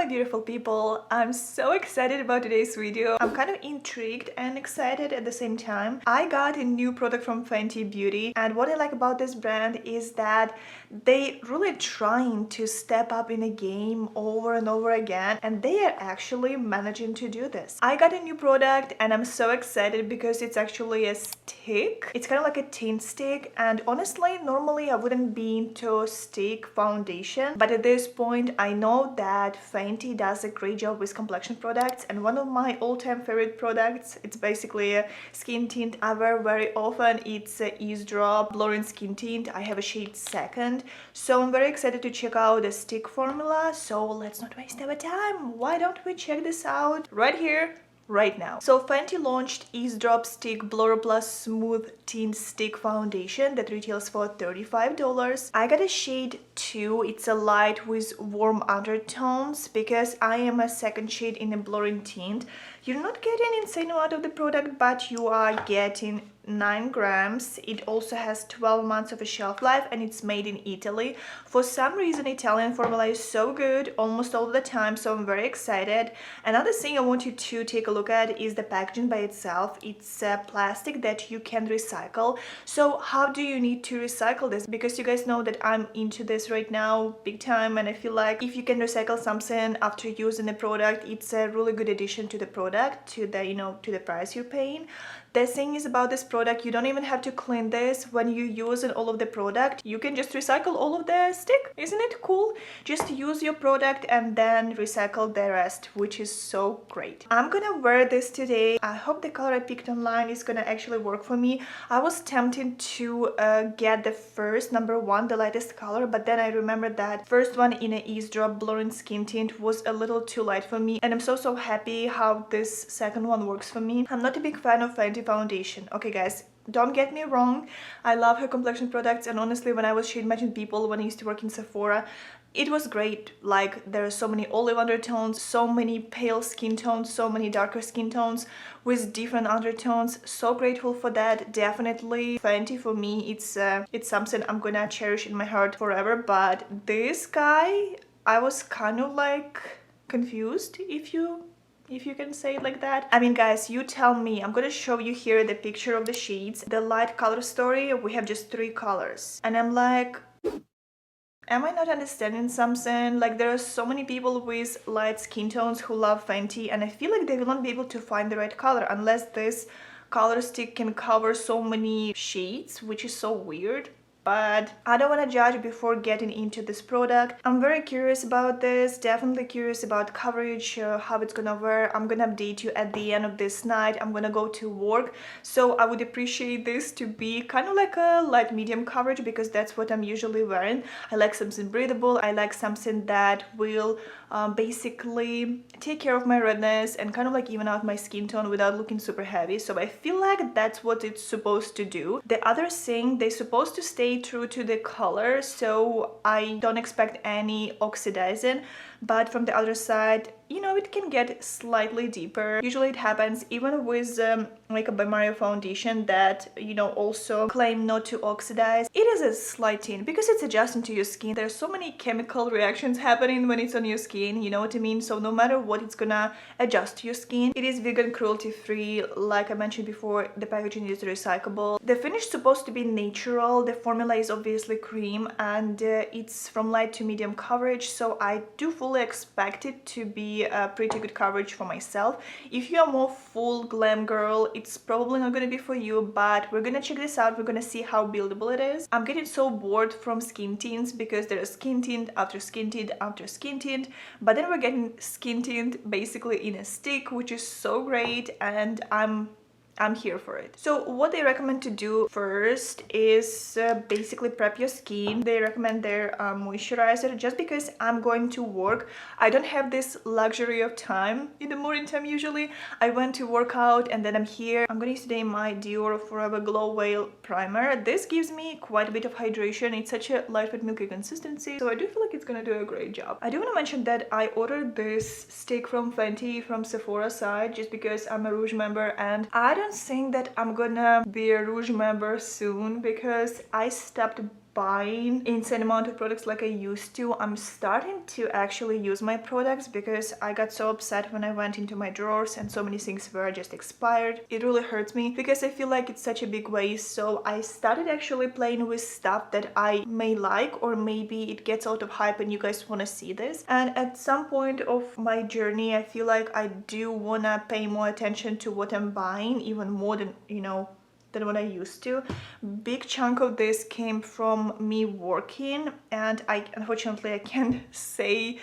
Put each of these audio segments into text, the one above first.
my beautiful people, I'm so excited about today's video. I'm kind of intrigued and excited at the same time. I got a new product from Fenty Beauty, and what I like about this brand is that they really trying to step up in a game over and over again, and they are actually managing to do this. I got a new product and I'm so excited because it's actually a stick. It's kind of like a tint stick, and honestly normally I wouldn't be into stick foundation, but at this point I know that Fenty does a great job with complexion products, and one of my all-time favorite products, it's basically a skin tint I wear very often. It's a Eaze Drop Blurring Skin Tint. I have a shade Second, so I'm very excited to check out the stick formula. So let's not waste our time. Why don't we check this out right here, right now. So Fenty launched eazedropstick Blur Plus Smooth Tint Stick Foundation that retails for $35. I got a shade 2. It's a light with warm undertones because I am a second shade in a blurring tint. You're not getting insane amount of the product, but you are getting 9 grams. It also has 12 months of a shelf life, and it's made in Italy. For some reason Italian formula is so good almost all the time, so I'm very excited. Another thing I want you to take a look at is the packaging by itself. It's plastic that you can recycle. So how do you need to recycle this? Because you guys know that I'm into this right now big time, and I feel like if you can recycle something after using the product, it's a really good addition to the product, to the, you know, to the price you're paying. The thing is about this product, you don't even have to clean this. When you use all of the product, you can just recycle all of the stick. Isn't it cool? Just use your product and then recycle the rest, which is so great. I'm gonna wear this today. I hope the color I picked online is gonna actually work for me. I was tempted to get the first, number 1, the lightest color, but then I remembered that first one in an Eaze Drop Blurring Skin Tint was a little too light for me, and I'm so happy how this second one works for me. I'm not a big fan of Fenty foundation. Okay guys, don't get me wrong, I love her complexion products, and honestly when I was shade matching people when I used to work in Sephora, it was great. Like, there are so many olive undertones, so many pale skin tones, so many darker skin tones with different undertones. So grateful for that. Definitely Fenty for me, it's something I'm gonna cherish in my heart forever. But this guy, I was kind of like confused, if you can say it like that. I mean guys, you tell me. I'm gonna show you here the picture of the shades. The light color story, we have just 3 colors, and I'm like, am I not understanding something? Like, there are so many people with light skin tones who love Fenty, and I feel like they will not be able to find the right color unless this color stick can cover so many shades, which is so weird. But I don't want to judge before getting into this product. I'm very curious about this, definitely curious about coverage, how it's gonna wear. I'm gonna update you at the end of this night. I'm gonna go to work, so I would appreciate this to be kind of like a light medium coverage, because that's what I'm usually wearing. I like something breathable. I like something that will basically take care of my redness and kind of like even out my skin tone without looking super heavy. So I feel like that's what it's supposed to do. The other thing, they're supposed to stay true to the color, so I don't expect any oxidizing, but from the other side, you know, it can get slightly deeper. Usually it happens even with Makeup by Mario foundation that, you know, also claim not to oxidize. It is a slight tint because it's adjusting to your skin. There's so many chemical reactions happening when it's on your skin, you know what I mean? So no matter what, it's gonna adjust to your skin. It is vegan, cruelty free. Like I mentioned before, the packaging is recyclable. The finish is supposed to be natural. The formula is obviously cream, and it's from light to medium coverage, so I do fully expect it to be a pretty good coverage for myself. If you are more full glam girl, it's probably not gonna be for you, but we're gonna check this out. We're gonna see how buildable it is. I'm getting so bored from skin tints because there is skin tint after skin tint after skin tint, but then we're getting skin tint basically in a stick, which is so great, and I'm here for it. So what they recommend to do first is basically prep your skin. They recommend their moisturizer, just because I'm going to work. I don't have this luxury of time in the morning time usually. I went to work out and then I'm here. I'm gonna use today my Dior Forever Glow Veil Primer. This gives me quite a bit of hydration. It's such a lightweight milky consistency, so I do feel like it's gonna do a great job. I do want to mention that I ordered this stick from Fenty from Sephora side just because I'm a Rouge member, and I don't think that I'm gonna be a Rouge member soon because I stopped buying insane amount of products like I used to. I'm starting to actually use my products because I got so upset when I went into my drawers and so many things were just expired. It really hurts me because I feel like it's such a big waste. So I started actually playing with stuff that I may like, or maybe it gets out of hype and you guys want to see this. And at some point of my journey, I feel like I do want to pay more attention to what I'm buying, even more than, you know, than what I used to. Big chunk of this came from me working, and unfortunately I can't say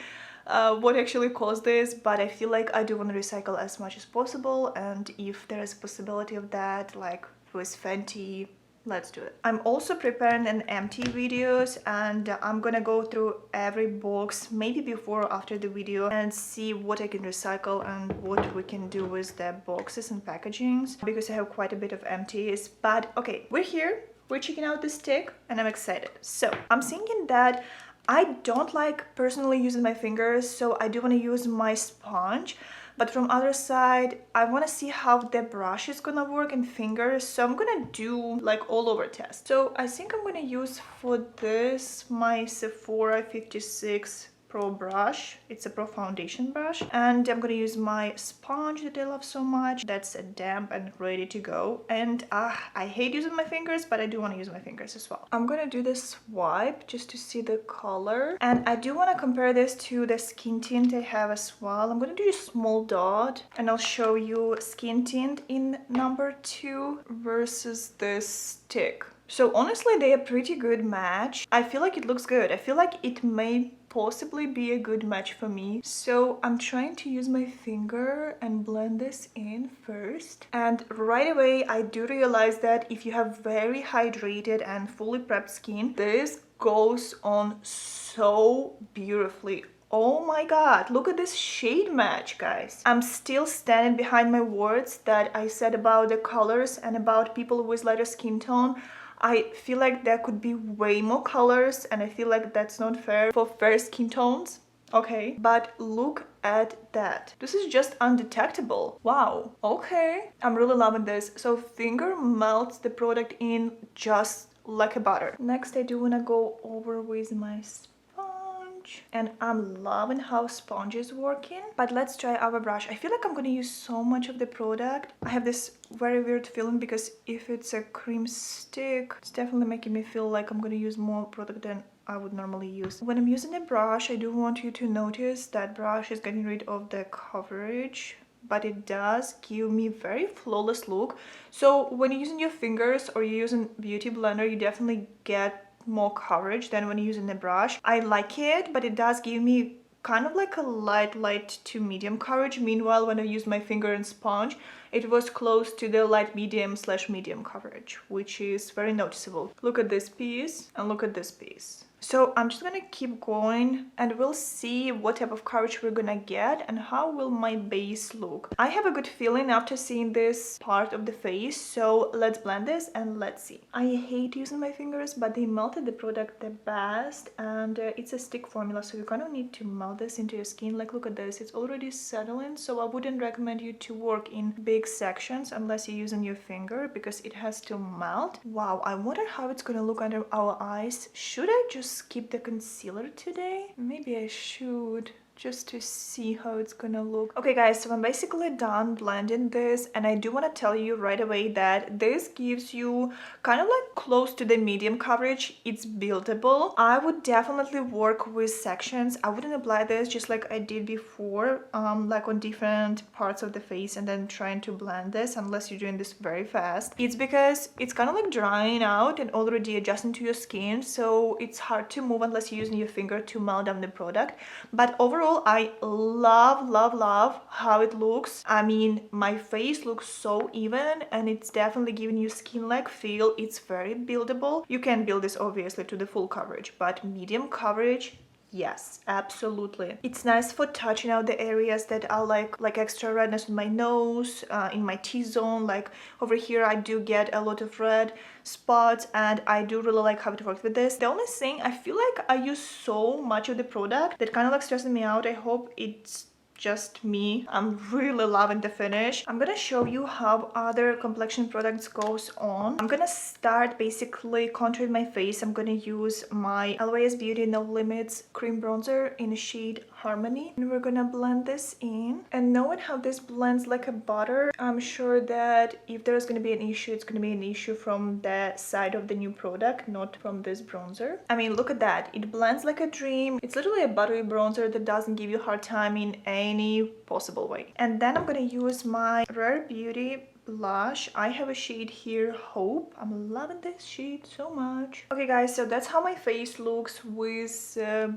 what actually caused this, but I feel like I do want to recycle as much as possible, and if there is a possibility of that, like with Fenty, let's do it. I'm also preparing an empty videos, and I'm gonna go through every box, maybe before or after the video, and see what I can recycle and what we can do with the boxes and packagings, because I have quite a bit of empties. But okay, we're here, we're checking out the stick, and I'm excited. So I'm thinking that I don't like personally using my fingers, so I do want to use my sponge. But from other side, I want to see how the brush is gonna work in fingers, so I'm gonna do like all over test. So I think I'm gonna use for this my Sephora 56 Pro brush. It's a Pro foundation brush, and I'm gonna use my sponge that I love so much. That's a damp and ready to go. And I hate using my fingers, but I do want to use my fingers as well. I'm gonna do this swipe just to see the color, and I do want to compare this to the skin tint I have as well. I'm gonna do a small dot, and I'll show you skin tint in number 2 versus this stick. So honestly, they are pretty good match. I feel like it looks good. I feel like it may possibly be a good match for me. So I'm trying to use my finger and blend this in first. And right away, I do realize that if you have very hydrated and fully prepped skin, this goes on so beautifully. Oh my god, look at this shade match, guys. I'm still standing behind my words that I said about the colors and about people with lighter skin tone. I feel like there could be way more colors, and I feel like that's not fair for fair skin tones. Okay, but look at that. This is just undetectable. Wow. Okay, I'm really loving this. So finger melts the product in just like a butter. Next, I do want to go over with my sponge, and I'm loving how sponge is working. But let's try our brush. I feel like I'm gonna use so much of the product. I have this very weird feeling because if it's a cream stick, it's definitely making me feel like I'm gonna use more product than I would normally use. When I'm using a brush, I do want you to notice that brush is getting rid of the coverage, but it does give me very flawless look. So when you're using your fingers or you're using beauty blender, you definitely get more coverage than when you're using a brush. I like it, but it does give me kind of like a light to medium coverage. Meanwhile, when I use my finger and sponge, it was close to the light medium/medium coverage, which is very noticeable. Look at this piece and look at this piece. So I'm just gonna keep going, and we'll see what type of coverage we're gonna get and how will my base look. I have a good feeling after seeing this part of the face, so let's blend this and let's see. I hate using my fingers, but they melted the product the best, and it's a stick formula, so you kind of need to melt this into your skin. Like, look at this, it's already settling, so I wouldn't recommend you to work in big sections unless you're using your finger, because it has to melt. Wow, I wonder how it's gonna look under our eyes. Should I just skip the concealer today? Maybe I should, just to see how it's gonna look. Okay guys, so I'm basically done blending this, and I do want to tell you right away that this gives you kind of like close to the medium coverage. It's buildable. I would definitely work with sections. I wouldn't apply this just like I did before, like on different parts of the face and then trying to blend this, unless you're doing this very fast. It's because it's kind of like drying out and already adjusting to your skin, so it's hard to move unless you're using your finger to melt down the product. But overall, I love how it looks. I mean, my face looks so even, and it's definitely giving you skin-like feel. It's very buildable. You can build this obviously to the full coverage, but medium coverage, yes, absolutely. It's nice for touching out the areas that are like extra redness in my nose, in my T-zone. Like over here, I do get a lot of red spots, and I do really like how it works with this. The only thing, I feel like I use so much of the product that kind of like stresses me out. I hope it's just me. I'm really loving the finish. I'm gonna show you how other complexion products goes on. I'm gonna start basically contouring my face. I'm gonna use my Untitled Beauty No Limits cream bronzer in the shade Harmony, and we're gonna blend this in. And knowing how this blends like a butter, I'm sure that if there's gonna be an issue, it's gonna be an issue from the side of the new product, not from this bronzer. I mean, look at that, it blends like a dream. It's literally a buttery bronzer that doesn't give you a hard time in any possible way. And then I'm gonna use my Rare Beauty blush. I have a shade here, Hope. I'm loving this shade so much. Okay guys, so that's how my face looks with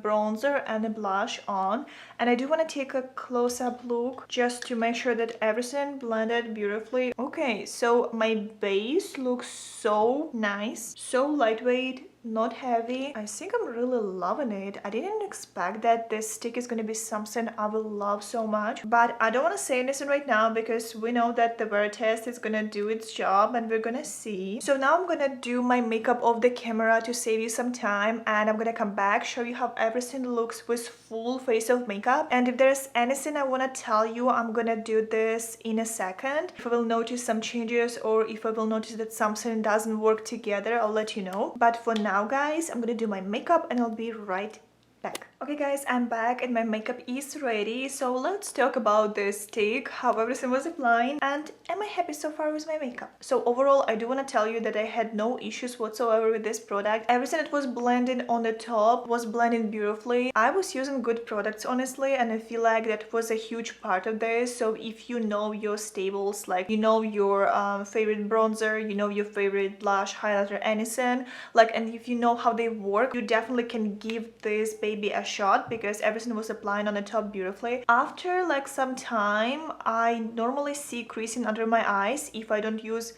bronzer and a blush on. And I do want to take a close-up look just to make sure that everything blended beautifully. Okay, so my base looks so nice, so lightweight, not heavy. I think I'm really loving it. I didn't expect that this stick is going to be something I will love so much, but I don't want to say anything right now because we know that the wear test is going to do its job and we're going to see. So now I'm going to do my makeup off the camera to save you some time, and I'm going to come back, show you how everything looks with full face of makeup. And if there's anything I want to tell you, I'm going to do this in a second. If I will notice some changes or if I will notice that something doesn't work together, I'll let you know. But for now guys, I'm gonna do my makeup and I'll be right back. Okay guys, I'm back and my makeup is ready. So let's talk about this stick, how everything was applying, and am I happy so far with my makeup? So overall, I do want to tell you that I had no issues whatsoever with this product. Everything that was blending on the top was blending beautifully. I was using good products honestly, and I feel like that was a huge part of this. So if you know your staples, like you know your favorite bronzer, you know your favorite blush, highlighter, anything, like, and if you know how they work, you definitely can give this baby a shot because everything was applying on the top beautifully. After like some time, I normally see creasing under my eyes if I don't use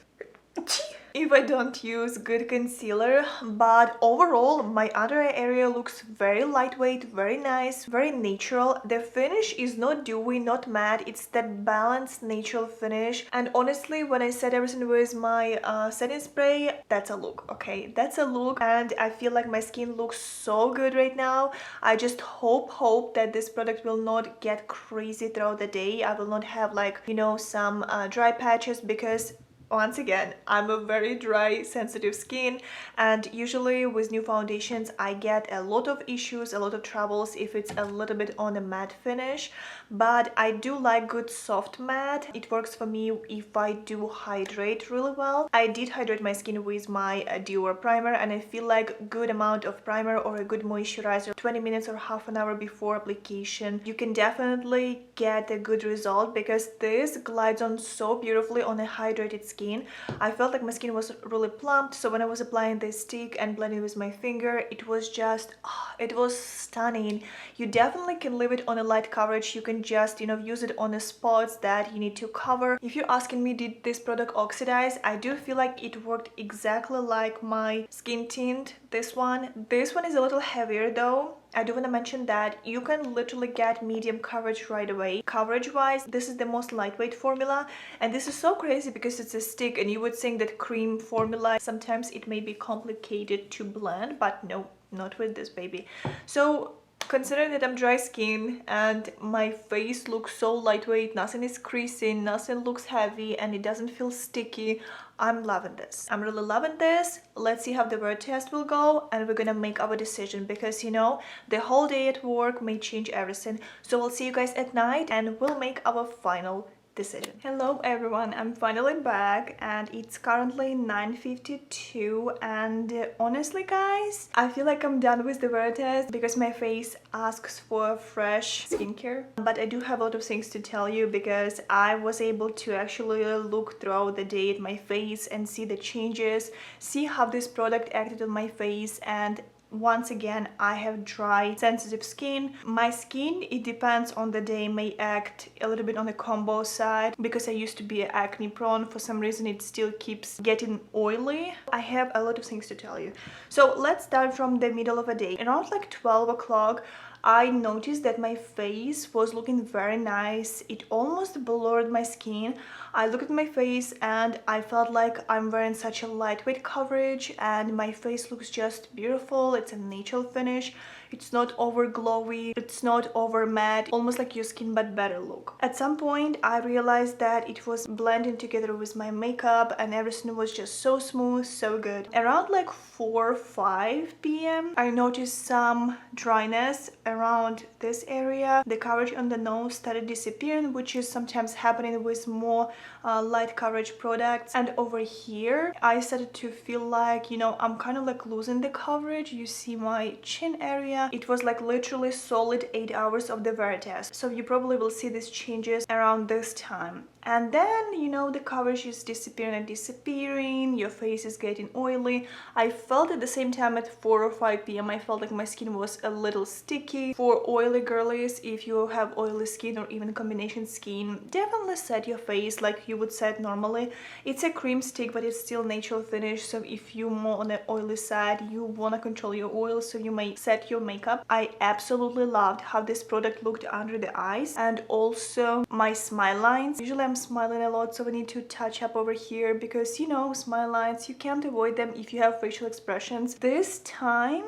good concealer, but overall my under eye area looks very lightweight, very nice, very natural. The finish is not dewy, not matte, it's that balanced natural finish. And honestly, when I set everything with my setting spray, that's a look. Okay, that's a look, and I feel like my skin looks so good right now. I just hope that this product will not get crazy throughout the day. I will not have, like, you know, some dry patches, because once again, I'm a very dry, sensitive skin, and usually with new foundations I get a lot of issues, a lot of troubles if it's a little bit on a matte finish. But I do like good soft matte. It works for me if I do hydrate really well. I did hydrate my skin with my Dewy primer, and I feel like good amount of primer or a good moisturizer 20 minutes or half an hour before application, you can definitely get a good result, because this glides on so beautifully on a hydrated skin. I felt like my skin was really plumped, so when I was applying this stick and blending with my finger, it was just, it was stunning. You definitely can leave it on a light coverage. You can just, you know, use it on the spots that you need to cover. If you're asking me, did this product oxidize? I do feel like it worked exactly like my skin tint, this one. This one is a little heavier though. I do want to mention that you can literally get medium coverage right away. Coverage wise, this is the most lightweight formula, and this is so crazy because it's a stick, and you would think that cream formula sometimes it may be complicated to blend, but no, not with this baby. So considering that I'm dry skin and my face looks so lightweight, nothing is creasing, nothing looks heavy, and it doesn't feel sticky, I'm loving this. I'm really loving this. Let's see how the wear test will go, and we're gonna make our decision, because you know, the whole day at work may change everything. So we'll see you guys at night and we'll make our final decision. Hello everyone, I'm finally back and it's currently 9:52, and honestly guys, I feel like I'm done with the wear test because my face asks for fresh skincare. But I do have a lot of things to tell you, because I was able to actually look throughout the day at my face and see the changes, see how this product acted on my face. And once again, I have dry, sensitive skin. My skin, it depends on the day, may act a little bit on the combo side, because I used to be acne prone. For some reason, it still keeps getting oily. I have a lot of things to tell you. So let's start from the middle of the day. Around like 12 o'clock, I noticed that my face was looking very nice. It almost blurred my skin. I looked at my face and I felt like I'm wearing such a lightweight coverage, and my face looks just beautiful. It's a natural finish. It's not over glowy, it's not over matte, almost like your skin but better look. At some point I realized that it was blending together with my makeup and everything was just so smooth, so good. Around like 4 or 5 p.m. I noticed some dryness around this area. The coverage on the nose started disappearing, which is sometimes happening with more light coverage products. And over here I started to feel like, you know, I'm kind of like losing the coverage. You see my chin area, it was like literally solid 8 hours of the wear test. So you probably will see these changes around this time. And then, you know, the coverage is disappearing and disappearing, your face is getting oily. I felt at the same time at 4 or 5 p.m. I felt like my skin was a little sticky. For oily girlies, if you have oily skin or even combination skin, definitely set your face like you would set normally. It's a cream stick, but it's still natural finish, so if you're more on the oily side, you want to control your oil, so you may set your makeup. I absolutely loved how this product looked under the eyes and also my smile lines. Usually I'm smiling a lot, so I need to touch up over here because, you know, smile lines, you can't avoid them if you have facial expressions. This time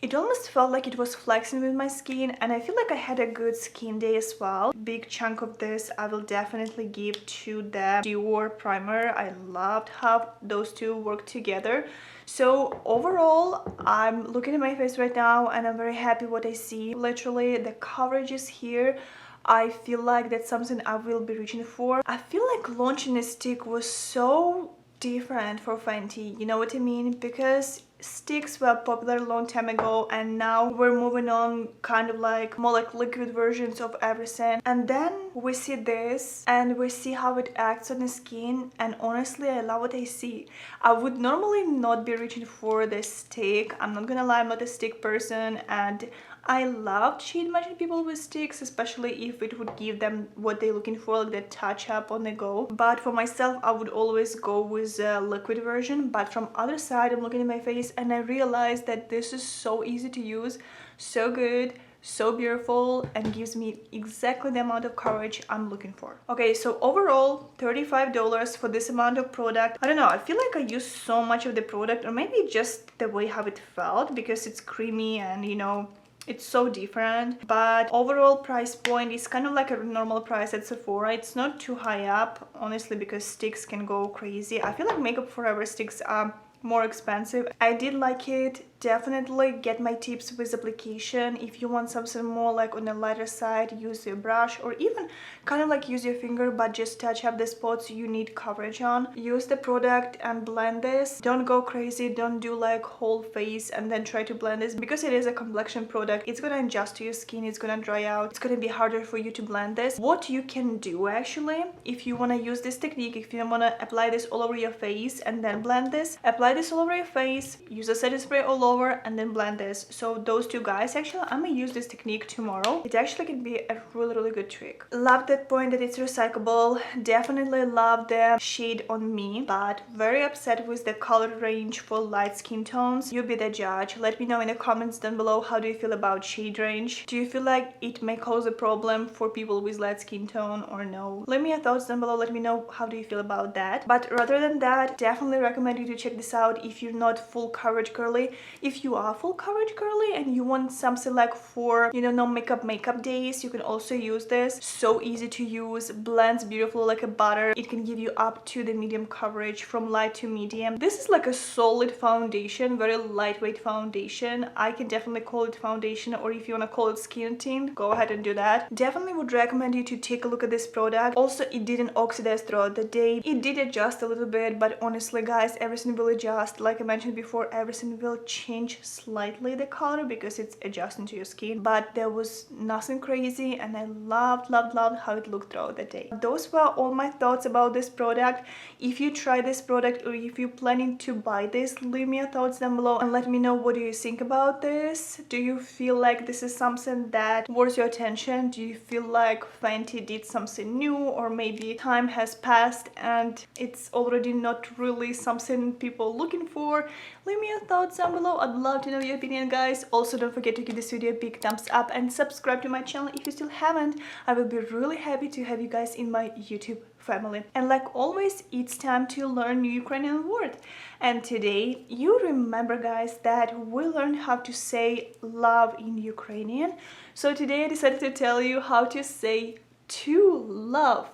it almost felt like it was flexing with my skin, and I feel like I had a good skin day as well. Big chunk of this I will definitely give to the Dewy primer. I loved how those two work together. So overall, I'm looking at my face right now and I'm very happy what I see. Literally the coverage is here. I feel like that's something I will be reaching for. I feel like launching a stick was so different for Fenty, you know what I mean? Because sticks were popular a long time ago and now we're moving on kind of like more like liquid versions of everything. And then we see this and we see how it acts on the skin, and honestly I love what I see. I would normally not be reaching for the stick, I'm not gonna lie, I'm not a stick person, and I loved shade matching people with sticks, especially if it would give them what they're looking for, like the touch up on the go. But for myself, I would always go with the liquid version. But from other side, I'm looking at my face and I realized that this is so easy to use, so good, so beautiful, and gives me exactly the amount of coverage I'm looking for. Okay, so overall $35 for this amount of product. I don't know, I feel like I used so much of the product, or maybe just the way how it felt, because it's creamy and, you know, it's so different. But overall price point is kind of like a normal price at Sephora. It's not too high up, honestly, because sticks can go crazy. I feel like Makeup Forever sticks are more expensive. I did like it. Definitely get my tips with application. If you want something more like on the lighter side, use your brush, or even kind of like use your finger but just touch up the spots you need coverage on. Use the product and blend this. Don't go crazy, don't do like whole face and then try to blend this, because it is a complexion product. It's gonna adjust to your skin, it's gonna dry out, it's gonna be harder for you to blend this. What you can do actually, if you want to use this technique, if you want to apply this all over your face and then blend this, apply this all over your face, use a setting spray all over and then blend this. So those two guys, actually I'm gonna use this technique tomorrow. It actually can be a really good trick. Love that point that it's recyclable. Definitely love the shade on me, but very upset with the color range for light skin tones. You be the judge. Let me know in the comments down below, how do you feel about shade range? Do you feel like it may cause a problem for people with light skin tone or no? Leave me your thoughts down below. Let me know how do you feel about that. But rather than that, definitely recommend you to check this out if you're not full coverage girly. If you are full coverage girly and you want something like for, you know, no makeup days, you can also use this. So easy to use, blends beautifully like a butter. It can give you up to the medium coverage, from light to medium. This is like a solid foundation, very lightweight foundation. I can definitely call it foundation, or if you want to call it skin tint, go ahead and do that. Definitely would recommend you to take a look at this product. Also, it didn't oxidize throughout the day. It did adjust a little bit, but honestly guys, everything will adjust. Like I mentioned before, everything will change slightly the color because it's adjusting to your skin, but there was nothing crazy, and I loved how it looked throughout the day. Those were all my thoughts about this product. If you try this product or if you're planning to buy this, leave me your thoughts down below and let me know what do you think about this. Do you feel like this is something that worth your attention? Do you feel like Fenty did something new, or maybe time has passed and it's already not really something people are looking for? Leave me your thoughts down below. I'd love to know your opinion, guys. Also, don't forget to give this video a big thumbs up and subscribe to my channel if you still haven't. I will be really happy to have you guys in my YouTube family. And like always, it's time to learn new Ukrainian word. And today, you remember, guys, that we learned how to say love in Ukrainian. So today I decided to tell you how to say to love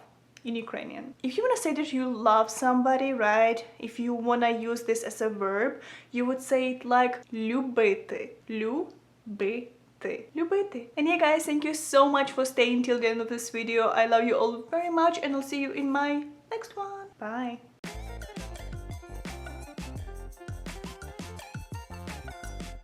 in Ukrainian. If you want to say that you love somebody, right? If you want to use this as a verb, you would say it like любити. Любити. Любити. And yeah, guys, thank you so much for staying till the end of this video. I love you all very much, and I'll see you in my next one. Bye.